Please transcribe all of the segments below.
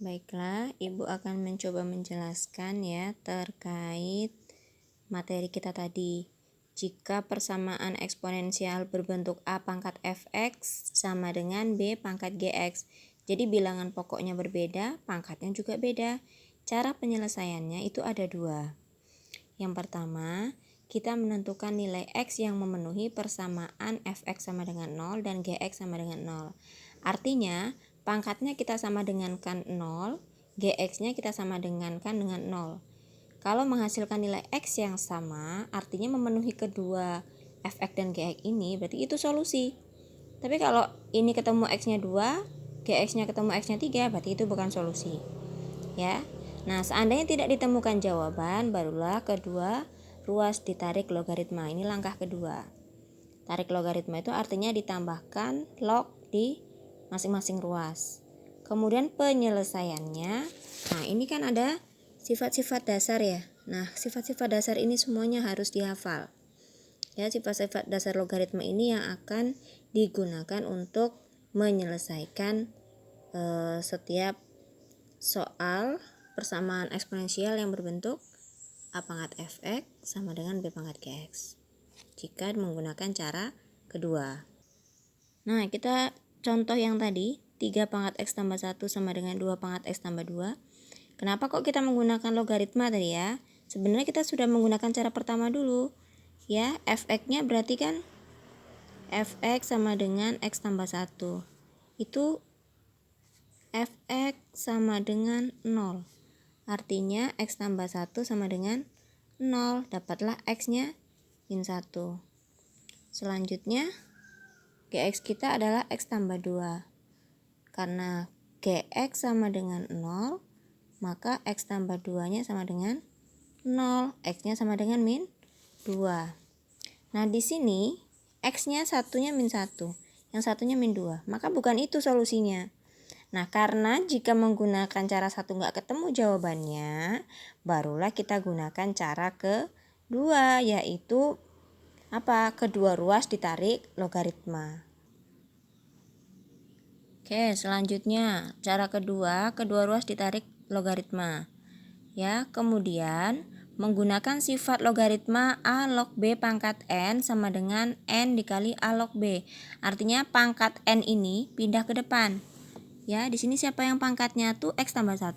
Baiklah, Ibu akan mencoba menjelaskan ya terkait materi kita tadi. Jika persamaan eksponensial berbentuk A pangkat fx sama dengan B pangkat gx. Jadi bilangan pokoknya berbeda, pangkatnya juga beda. Cara penyelesaiannya itu ada dua. Yang pertama, kita menentukan nilai x yang memenuhi persamaan fx sama dengan 0 dan gx sama dengan 0. Artinya, pangkatnya kita sama dengankan 0, gx-nya kita sama dengankan dengan 0. Kalau menghasilkan nilai x yang sama, artinya memenuhi kedua fx dan gx ini, berarti itu solusi. Tapi kalau ini ketemu x-nya 2, gx-nya ketemu x-nya 3, berarti itu bukan solusi. Ya. Nah, seandainya tidak ditemukan jawaban, barulah kedua ruas ditarik logaritma. Ini langkah kedua. Tarik logaritma itu artinya ditambahkan log di masing-masing ruas. Kemudian penyelesaiannya, nah ini kan ada sifat-sifat dasar ya. Nah, sifat-sifat dasar ini semuanya harus dihafal. Ya, sifat-sifat dasar logaritma ini yang akan digunakan untuk menyelesaikan setiap soal persamaan eksponensial yang berbentuk A pangkat fx sama dengan B pangkat gx. Jika menggunakan cara kedua. Nah, kita contoh yang tadi, 3 pangkat x tambah 1 sama dengan 2 pangkat x tambah 2. Kenapa kok kita menggunakan logaritma tadi ya? Sebenarnya kita sudah menggunakan cara pertama dulu. Ya, fx-nya berarti kan fx sama dengan x tambah 1. Itu fx sama dengan 0. Artinya x tambah 1 sama dengan 0. Dapatlah x-nya min 1. Selanjutnya gx kita adalah x tambah 2. Karena gx sama dengan 0, maka x tambah 2-nya sama dengan 0. X-nya sama dengan min 2. Nah, di sini x-nya satunya min 1, yang satunya min 2. Maka bukan itu solusinya. Nah, karena jika menggunakan cara satu nggak ketemu jawabannya, barulah kita gunakan cara kedua, yaitu kedua ruas ditarik logaritma. Oke, selanjutnya cara kedua ruas ditarik logaritma. Ya, kemudian menggunakan sifat logaritma A log B pangkat N sama dengan N dikali A log B. Artinya pangkat N ini pindah ke depan. Ya, di sini siapa yang pangkatnya tuh X tambah 1,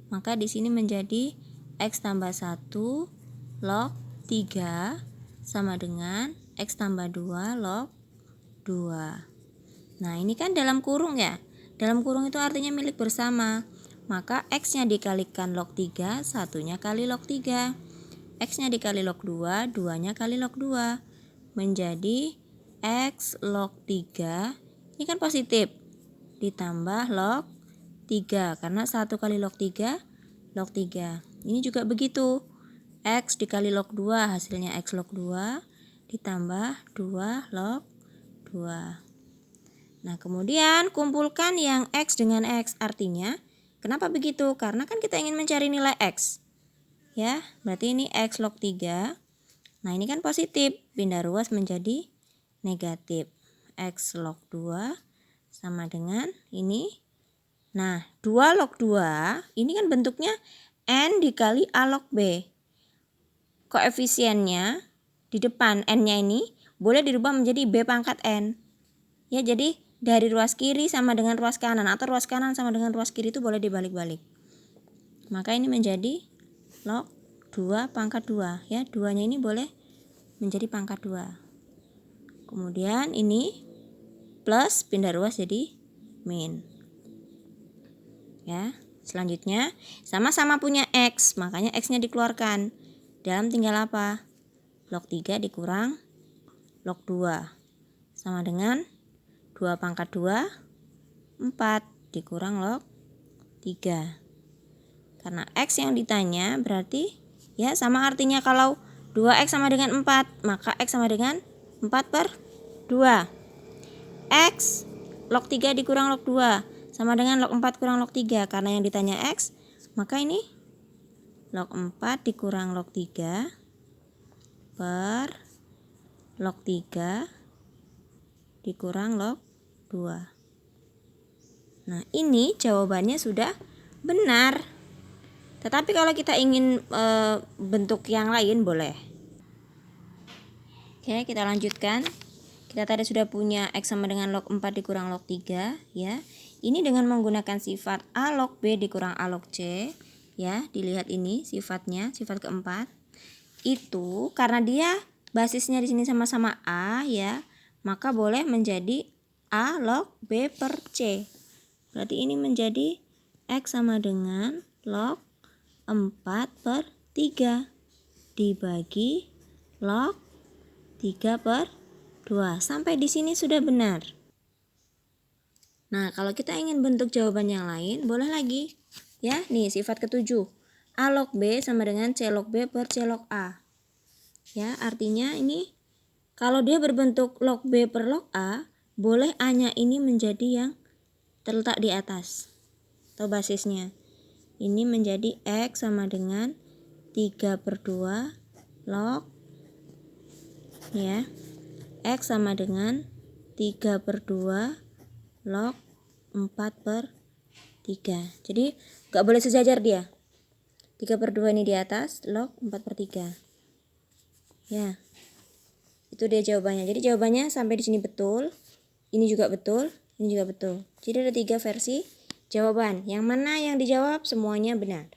maka di sini menjadi X tambah 1 log 3 sama dengan X tambah 2 log 2. Nah, ini kan dalam kurung ya. Dalam kurung itu artinya milik bersama. Maka X-nya dikalikan log 3, satunya kali log 3. X-nya dikali log 2, 2-nya kali log 2. Menjadi X log 3, ini kan positif. Ditambah log 3, karena 1 kali log 3, log 3. Ini juga begitu. X dikali log 2, hasilnya X log 2, ditambah 2 log 2. Nah, kemudian kumpulkan yang X dengan X. Artinya, kenapa begitu? Karena kan kita ingin mencari nilai X. Ya, berarti ini X log 3. Nah, ini kan positif. Pindah ruas menjadi negatif. X log 2 sama dengan ini. Nah, 2 log 2, ini kan bentuknya N dikali A log B. Koefisiennya di depan N-nya ini boleh dirubah menjadi B pangkat N. Ya, jadi dari ruas kiri sama dengan ruas kanan atau ruas kanan sama dengan ruas kiri itu boleh dibalik-balik. Maka ini menjadi log 2 pangkat 2. Ya, 2-nya ini boleh menjadi pangkat 2. Kemudian ini plus pindah ruas jadi min. Ya, selanjutnya sama-sama punya X, makanya X-nya dikeluarkan. Dalam tinggal apa? Log 3 dikurang log 2 sama dengan 2 pangkat 2, 4 dikurang log 3. Karena X yang ditanya berarti ya sama artinya kalau 2X sama dengan 4, maka X sama dengan 4 per 2. X log 3 dikurang log 2 sama dengan log 4 kurang log 3. Karena yang ditanya X, maka ini log 4 dikurang log 3 per log 3 dikurang log 2. Nah, ini jawabannya sudah benar. Tetapi kalau kita ingin bentuk yang lain boleh. Oke, kita lanjutkan. Kita tadi sudah punya X sama dengan log 4 dikurang log 3 ya. Ini dengan menggunakan sifat A log B dikurang A log C ya. Dilihat ini sifatnya, sifat keempat. Itu karena dia basisnya di sini sama-sama A ya, maka boleh menjadi A log B per C. Berarti ini menjadi X sama dengan log 4 per 3 dibagi log 3 per 2. Sampai di sini sudah benar. Nah, kalau kita ingin bentuk jawaban yang lain, boleh lagi. Ya, nih sifat ketujuh. A log B sama dengan C log B per C log A. Ya, artinya ini kalau dia berbentuk log B per log A, boleh A-nya ini menjadi yang terletak di atas atau basisnya. Ini menjadi X sama dengan 3 per 2 log ya. X sama dengan 3 per 2 log 4 per 3. Jadi gak boleh sejajar dia. 3 per 2 ini di atas, log 4 per 3. Ya, itu dia jawabannya. Jadi jawabannya sampai di sini betul. Ini juga betul, ini juga betul. Jadi ada 3 versi jawaban. Yang mana yang dijawab semuanya benar.